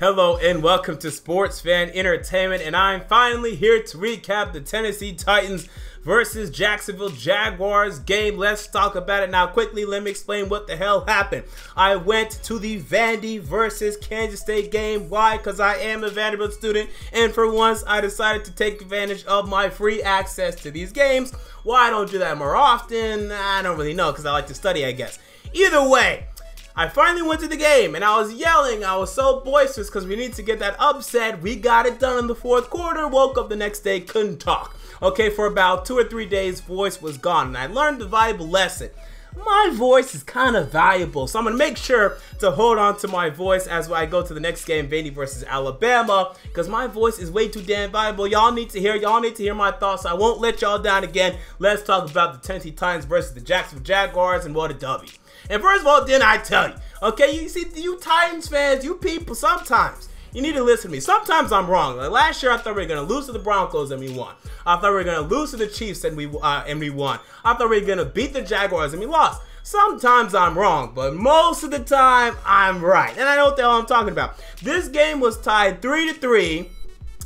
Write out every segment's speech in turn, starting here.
Hello and welcome to Sports Fan Entertainment, and I'm finally here to recap the Tennessee Titans versus Jacksonville Jaguars game. Let's talk about it now. Quickly, let me explain what the hell happened. I went to the Vandy versus Kansas State game. Why? Because I am a Vanderbilt student, and for once I decided to take advantage of my free access to these games. Why I don't do that more often, I don't really know, because I like to study, I guess. Either way, I finally went to the game, and I was yelling. I was so boisterous because we needed to get that upset. We got it done in the fourth quarter. Woke up the next day, couldn't talk. Okay, for about 2 or 3 days, voice was gone, and I learned the valuable lesson. My voice is kind of valuable, so I'm going to make sure to hold on to my voice as I go to the next game, Vandy versus Alabama, because my voice is way too damn valuable. Y'all need to hear my thoughts. I won't let y'all down again. Let's talk about the Tennessee Titans versus the Jacksonville Jaguars, and what a W. And first of all, didn't I tell you? Okay, you see, you Titans fans, you people, sometimes you need to listen to me. Sometimes I'm wrong. Like last year, I thought we were gonna lose to the Broncos and we won. I thought we were gonna lose to the Chiefs and we won. I thought we were gonna beat the Jaguars and we lost. Sometimes I'm wrong, but most of the time I'm right. And I know what the hell I'm talking about. This game was tied 3-3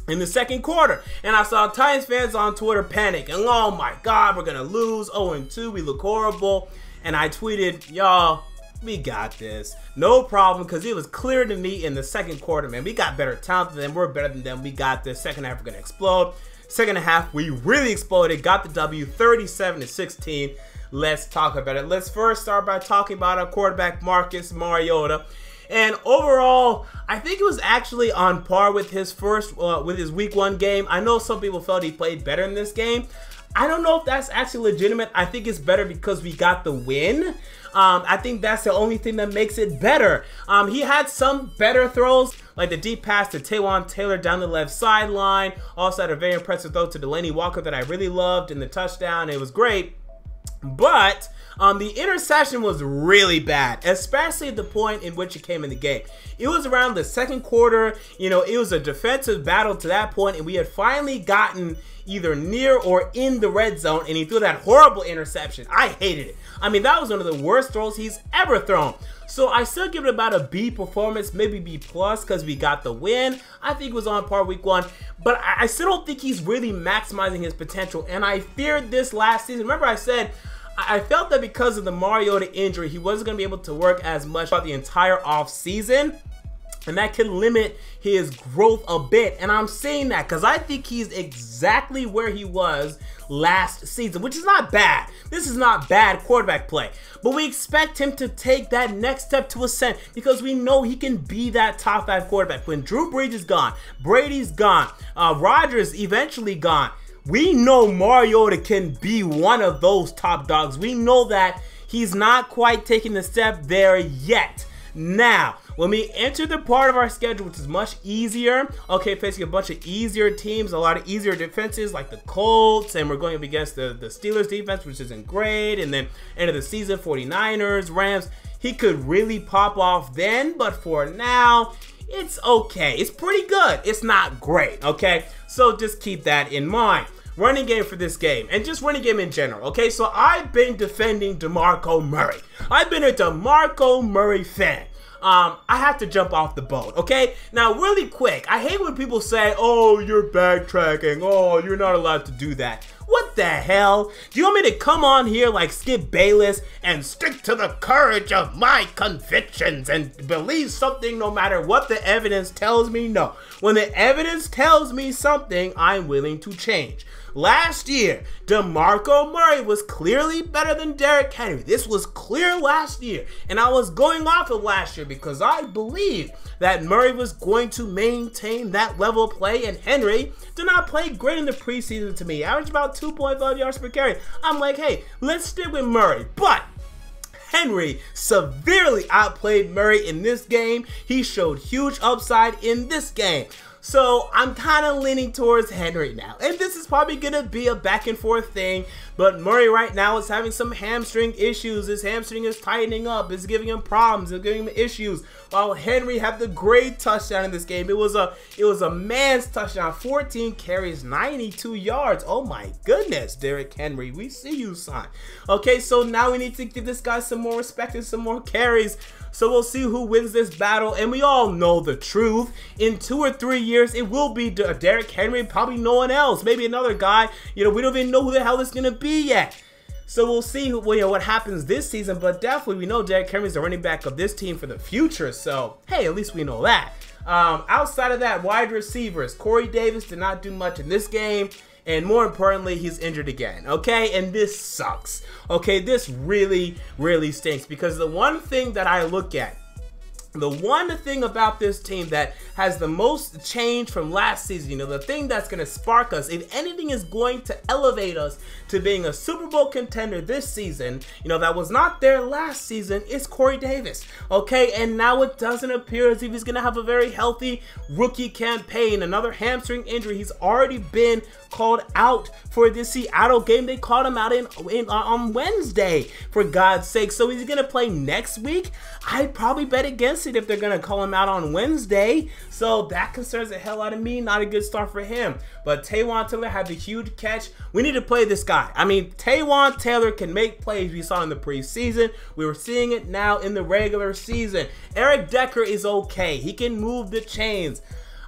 in the second quarter, and I saw Titans fans on Twitter panicking. Oh my God, we're gonna lose 0-2. We look horrible. And I tweeted, y'all, we got this. No problem, because it was clear to me in the second quarter, man. We got better talent than them. We're better than them. We got this. Second half, we're going to explode. Second half, we really exploded. Got the W, 37-16. Let's talk about it. Let's first start by talking about our quarterback, Marcus Mariota. And overall, I think it was actually on par with his his week 1 game. I know some people felt he played better in this game. I don't know if that's actually legitimate. I think it's better because we got the win. I think that's the only thing that makes it better. He had some better throws, like the deep pass to Taywan Taylor down the left sideline. Also had a very impressive throw to Delaney Walker that I really loved in the touchdown. It was great. But the interception was really bad, especially at the point in which it came in the game. It was around the second quarter. You know, it was a defensive battle to that point, and we had finally gotten either near or in the red zone, and he threw that horrible interception. I hated it. I mean, that was one of the worst throws he's ever thrown. So I still give it about a B performance, maybe B+, because we got the win. I think it was on par week 1, but I still don't think he's really maximizing his potential, and I feared this last season. Remember I said I felt that because of the Mariota injury, he wasn't going to be able to work as much throughout the entire offseason, and that can limit his growth a bit. And I'm saying that because I think he's exactly where he was last season, which is not bad. This is not bad quarterback play, but we expect him to take that next step to ascend because we know he can be that top 5 quarterback. When Drew Brees is gone, Brady's gone, Rodgers eventually gone, we know Mariota can be one of those top dogs. We know that he's not quite taking the step there yet. Now, when we enter the part of our schedule, which is much easier, okay, facing a bunch of easier teams, a lot of easier defenses like the Colts, and we're going up against the Steelers defense, which isn't great, and then end of the season, 49ers, Rams, he could really pop off then, but for now, it's okay. It's pretty good. It's not great, okay? So just keep that in mind. Running game for this game, and just running game in general, okay? So I've been defending DeMarco Murray. I've been a DeMarco Murray fan. I have to jump off the boat, okay? Now, really quick, I hate when people say, oh, you're backtracking. Oh, you're not allowed to do that. What the hell? Do you want me to come on here like Skip Bayless and stick to the courage of my convictions and believe something no matter what the evidence tells me? No. When the evidence tells me something, I'm willing to change. Last year, DeMarco Murray was clearly better than Derrick Henry. This was clear last year, and I was going off of last year because I believed that Murray was going to maintain that level of play, and Henry did not play great in the preseason to me. Averaged about 2.5 yards per carry. I'm like, hey, let's stick with Murray, but Henry severely outplayed Murray in this game. He showed huge upside in this game. So I'm kind of leaning towards Henry now. And this is probably going to be a back and forth thing. But Murray right now is having some hamstring issues. His hamstring is tightening up. It's giving him problems. It's giving him issues. While Henry had the great touchdown in this game. It was a man's touchdown. 14 carries, 92 yards. Oh my goodness, Derrick Henry. We see you, son. Okay, so now we need to give this guy some more respect and some more carries. So we'll see who wins this battle, and we all know the truth. In 2 or 3 years, it will be Derrick Henry, probably no one else, maybe another guy. We don't even know who the hell it's gonna be yet. So we'll see what happens this season, but definitely we know Derrick Henry is the running back of this team for the future. So hey, at least we know that. Outside of that, wide receivers, Corey Davis did not do much in this game. And more importantly, he's injured again, okay? And this sucks, okay? This really, really stinks, because the one thing that I look at, the one thing about this team that has the most change from last season, the thing that's going to spark us, if anything is going to elevate us to being a Super Bowl contender this season, that was not there last season, is Corey Davis, okay? And now it doesn't appear as if he's going to have a very healthy rookie campaign. Another hamstring injury. He's already been called out for this Seattle game. They called him out on Wednesday, for God's sake. So is he going to play next week? I'd probably bet against it if they're going to call him out on Wednesday. So that concerns the hell out of me. Not a good start for him. But Taywan Taylor had the huge catch. We need to play this guy. I mean, Taywan Taylor can make plays. We saw in the preseason. We were seeing it now in the regular season. Eric Decker is okay. He can move the chains.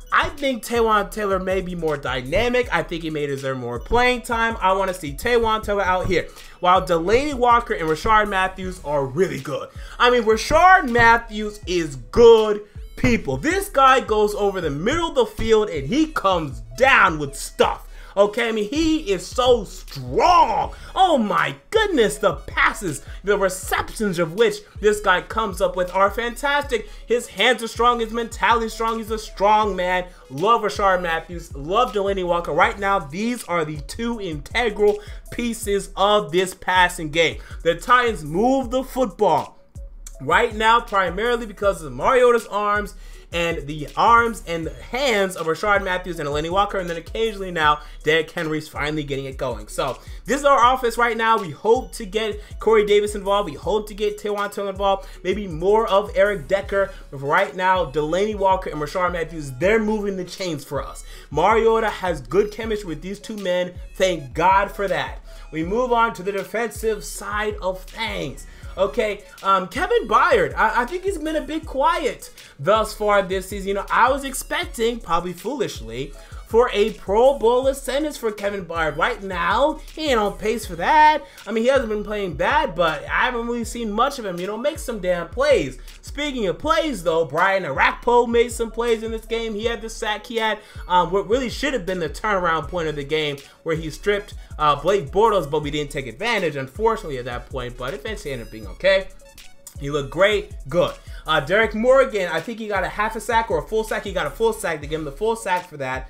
I think Taywan Taylor may be more dynamic. I think he may deserve more playing time. I want to see Taywan Taylor out here, while Delanie Walker and Rashard Matthews are really good. I mean, Rashard Matthews is good, people. This guy goes over the middle of the field and he comes down with stuff. Okay, I mean, he is so strong. Oh my goodness, the passes, the receptions of which this guy comes up with are fantastic. His hands are strong, his mentality is strong, he's a strong man. Love Rashard Matthews, love Delanie Walker. Right now, these are the two integral pieces of this passing game. The Titans move the football right now primarily because of Mariota's arms and the arms and hands of Rashard Matthews and Delanie Walker, and then occasionally now Derrick Henry's finally getting it going. So this is our offense right now. We hope to get Corey Davis involved. We hope to get Taywan Taylor involved. Maybe more of Eric Decker. But right now, Delanie Walker and Rashard Matthews, they're moving the chains for us. Mariota has good chemistry with these two men. Thank God for that. We move on to the defensive side of things. Okay, Kevin Byard, I think he's been a bit quiet thus far this season. I was expecting, probably foolishly, for a Pro Bowl ascendance for Kevin Byard. Right now, he ain't on pace for that. I mean, he hasn't been playing bad, but I haven't really seen much of him, make some damn plays. Speaking of plays, though, Brian Arakpo made some plays in this game. He had the sack. He had what really should have been the turnaround point of the game, where he stripped Blake Bortles, but we didn't take advantage, unfortunately, at that point. But eventually ended up being okay. He looked great. Good. Derek Morgan, I think he got a half a sack or a full sack. He got a full sack. They gave him the full sack for that.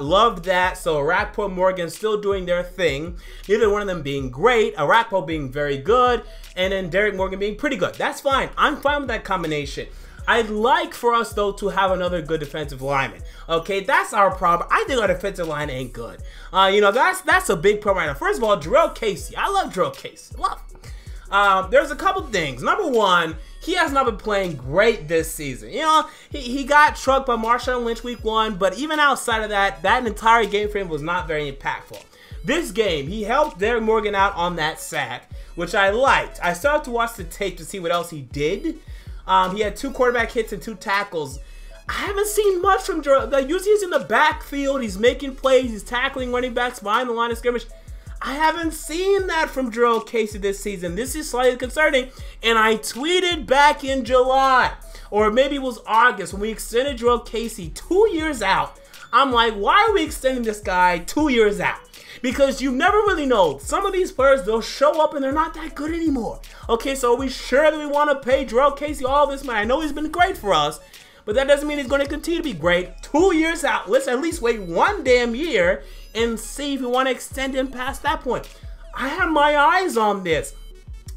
Loved that. So Arakpo, Morgan still doing their thing. Neither one of them being great. Arakpo being very good, and then Derek Morgan being pretty good. That's fine. I'm fine with that combination. I'd like for us, though, to have another good defensive lineman. Okay, that's our problem. I think our defensive line ain't good. That's a big problem right now. First of all, Jarrell Casey. I love Jarrell Casey. Love him. There's a couple things. Number one, he has not been playing great this season. He got trucked by Marshawn Lynch week 1, but even outside of that, that entire game for him was not very impactful. This game, he helped Derek Morgan out on that sack, which I liked. I started to watch the tape to see what else he did. He had 2 quarterback hits and 2 tackles. I haven't seen much from Jarrell. Usually he's in the backfield, he's making plays, he's tackling running backs behind the line of scrimmage. I haven't seen that from Jarrell Casey this season. This is slightly concerning. And I tweeted back in July, or maybe it was August, when we extended Jarrell Casey 2 years out. I'm like, why are we extending this guy 2 years out? Because you never really know. Some of these players, they'll show up and they're not that good anymore. Okay, so are we sure that we want to pay Jarrell Casey all this money? I know he's been great for us, but that doesn't mean he's going to continue to be great. 2 years out, let's at least wait 1 damn year and see if we want to extend him past that point. I have my eyes on this.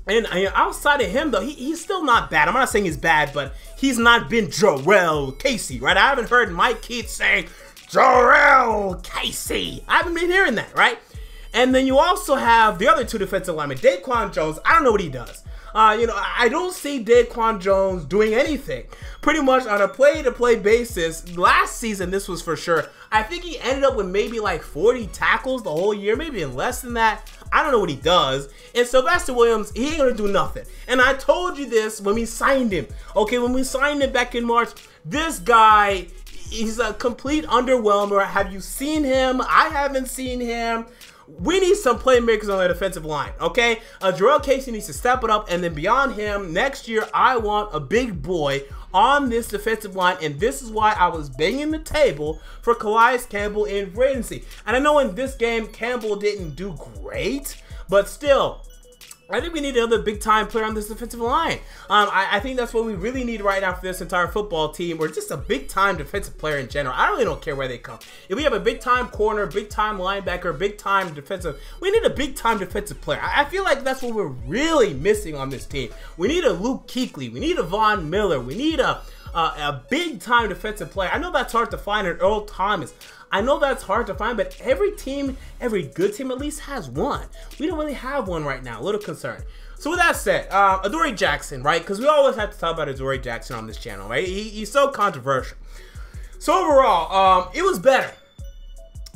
And outside of him, though, he's still not bad. I'm not saying he's bad, but he's not been Jarrell Casey, right? I haven't heard Mike Keith saying, Jarrell Casey. I haven't been hearing that, right? And then you also have the other 2 defensive linemen. Daquan Jones, I don't know what he does. I don't see Daquan Jones doing anything. Pretty much on a play-to-play basis. Last season, this was for sure. I think he ended up with maybe like 40 tackles the whole year, maybe less than that. I don't know what he does. And Sylvester Williams, he ain't gonna do nothing. And I told you this when we signed him. Okay, when we signed him back in March, this guy, he's a complete underwhelmer. Have you seen him? I haven't seen him. We need some playmakers on the defensive line, okay? Jarrell Casey needs to step it up, and then beyond him, next year, I want a big boy on this defensive line, and this is why I was banging the table for Calais Campbell in free agency. And I know in this game, Campbell didn't do great, but still, I think we need another big-time player on this defensive line. I think that's what we really need right now for this entire football team, or just a big-time defensive player in general. I really don't care where they come. If we have a big-time corner, big-time linebacker, big-time defensive, we need a big-time defensive player. I feel like that's what we're really missing on this team. We need a Luke Kuechly. We need a Von Miller. We need a big-time defensive player. I know that's hard to find in Earl Thomas. I know that's hard to find, but every team, every good team at least has one. We don't really have one right now. A little concerned. So with that said, Adoree Jackson, right? Because we always have to talk about Adoree Jackson on this channel, right? He's so controversial. So overall, it was better.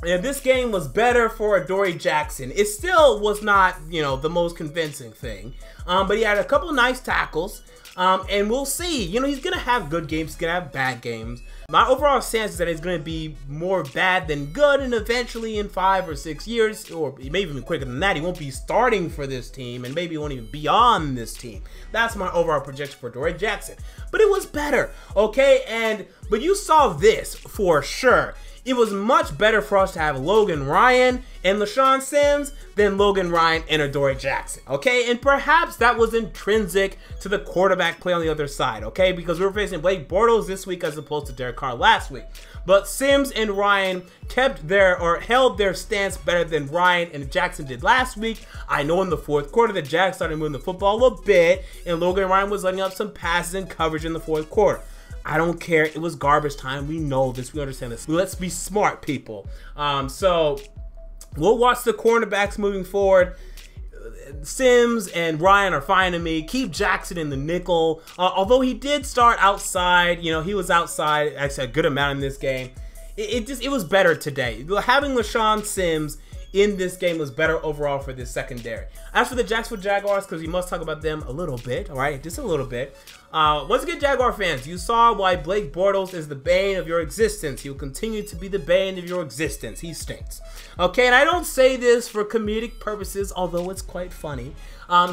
And this game was better for Adoree Jackson. It still was not, you know, the most convincing thing. But he had a couple nice tackles. And we'll see. You know, he's going to have good games. He's going to have bad games. My overall stance is that it's going to be more bad than good, and eventually in 5 or 6 years, or maybe even quicker than that, he won't be starting for this team, and maybe he won't even be on this team. That's my overall projection for Adoree Jackson. But it was better, okay? But you saw this for sure. It was much better for us to have Logan Ryan and LaShawn Sims than Logan Ryan and Adoree Jackson, okay? And perhaps that was intrinsic to the quarterback play on the other side, okay? Because we were facing Blake Bortles this week as opposed to Derek Carr last week. But Sims and Ryan held their stance better than Ryan and Jackson did last week. I know in the fourth quarter, the Jags started moving the football a bit, and Logan Ryan was letting up some passes and coverage in the fourth quarter. I don't care. It was garbage time. We know this. We understand this. Let's be smart, people. So we'll watch the cornerbacks moving forward. Sims and Ryan are fine to me. Keep Jackson in the nickel. Although he did start outside, you know, he was outside actually a good amount in this game. It was better today. Having LaShawn Sims in this game was better overall for this secondary. As for the Jacksonville Jaguars, because we must talk about them a little bit, all right, just a little bit. Once again, Jaguar fans, you saw why Blake Bortles is the bane of your existence. He will continue to be the bane of your existence. He stinks. Okay, and I don't say this for comedic purposes, although it's quite funny.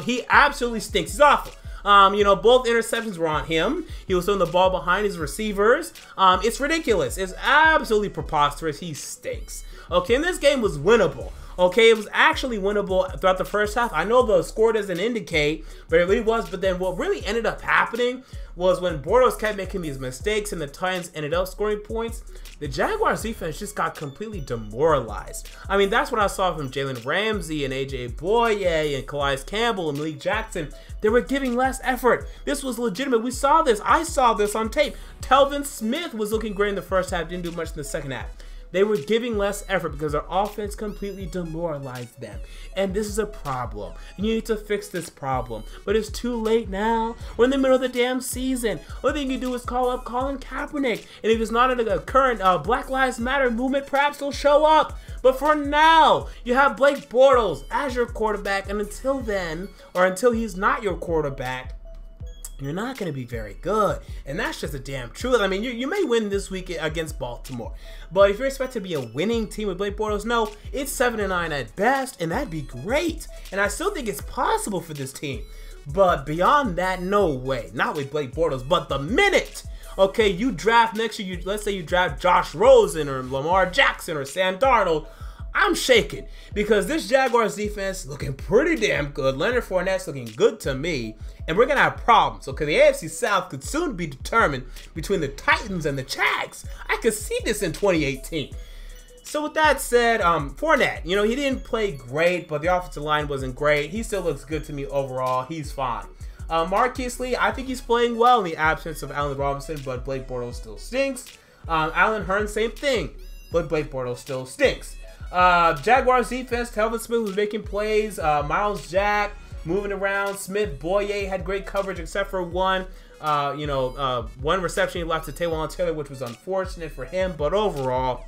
He absolutely stinks. He's awful. You know, both interceptions were on him. He was throwing the ball behind his receivers. It's ridiculous. It's absolutely preposterous. He stinks. Okay, and this game was winnable. Okay, it was actually winnable throughout the first half. I know the score doesn't indicate, but it really was. But then what really ended up happening was when Bortles kept making these mistakes and the Titans ended up scoring points, the Jaguars defense just got completely demoralized. I mean, that's what I saw from Jalen Ramsey and AJ Boye and Calais Campbell and Malik Jackson. They were giving less effort. This was legitimate. We saw this. I saw this on tape. Telvin Smith was looking great in the first half, didn't do much in the second half. They were giving less effort because their offense completely demoralized them. And this is a problem. You need to fix this problem. But it's too late now. We're in the middle of the damn season. All thing you do is call up Colin Kaepernick. And if it's not in a current Black Lives Matter movement, perhaps he'll show up. But for now, you have Blake Bortles as your quarterback. And until then, or until he's not your quarterback, you're not going to be very good. And that's just the damn truth. I mean, you may win this week against Baltimore. But if you're expected to be a winning team with Blake Bortles, no, it's 7-9 at best, and that'd be great. And I still think it's possible for this team. But beyond that, no way. Not with Blake Bortles. But the minute, okay, you draft next year, let's say you draft Josh Rosen or Lamar Jackson or Sam Darnold, I'm shaking because this Jaguars defense looking pretty damn good. Leonard Fournette's looking good to me, and we're gonna have problems. Okay, the AFC South could soon be determined between the Titans and the Jags. I could see this in 2018. So with that said, Fournette, you know, he didn't play great, but the offensive line wasn't great. He still looks good to me overall. He's fine. Marquise Lee, I think he's playing well in the absence of Allen Robinson, but Blake Bortles still stinks. Allen Hurns, same thing, but Blake Bortles still stinks. Jaguars defense, Telvin Smith was making plays. Miles Jack moving around. Smith, Boye had great coverage except for one reception he left to Taywan Taylor, which was unfortunate for him. But overall,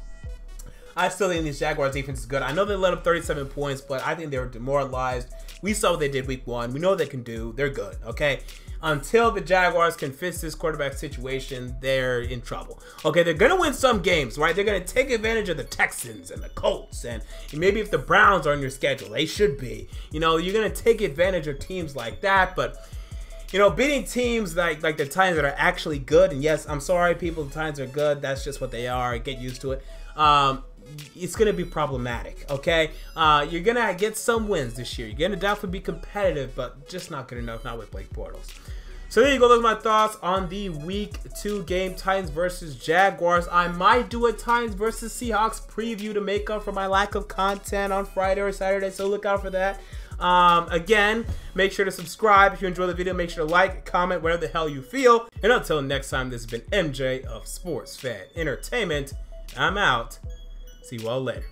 I still think this Jaguars defense is good. I know they let up 37 points, but I think they were demoralized. We saw what they did week 1. We know what they can do. They're good, okay? Until the Jaguars can fix this quarterback situation, they're in trouble. Okay, they're going to win some games, right? They're going to take advantage of the Texans and the Colts. And maybe if the Browns are on your schedule, they should be. You know, you're going to take advantage of teams like that. But, you know, beating teams like the Titans that are actually good, and yes, I'm sorry, people, the Titans are good. That's just what they are. Get used to it. It's going to be problematic, okay? You're going to get some wins this year. You're going to definitely be competitive, but just not good enough, not with Blake Bortles. So there you go. Those are my thoughts on the Week 2 game, Titans versus Jaguars. I might do a Titans versus Seahawks preview to make up for my lack of content on Friday or Saturday, so look out for that. Again, make sure to subscribe. If you enjoyed the video, make sure to like, comment, whatever the hell you feel. And until next time, this has been MJ of Sports Fan Entertainment. I'm out. See you all later.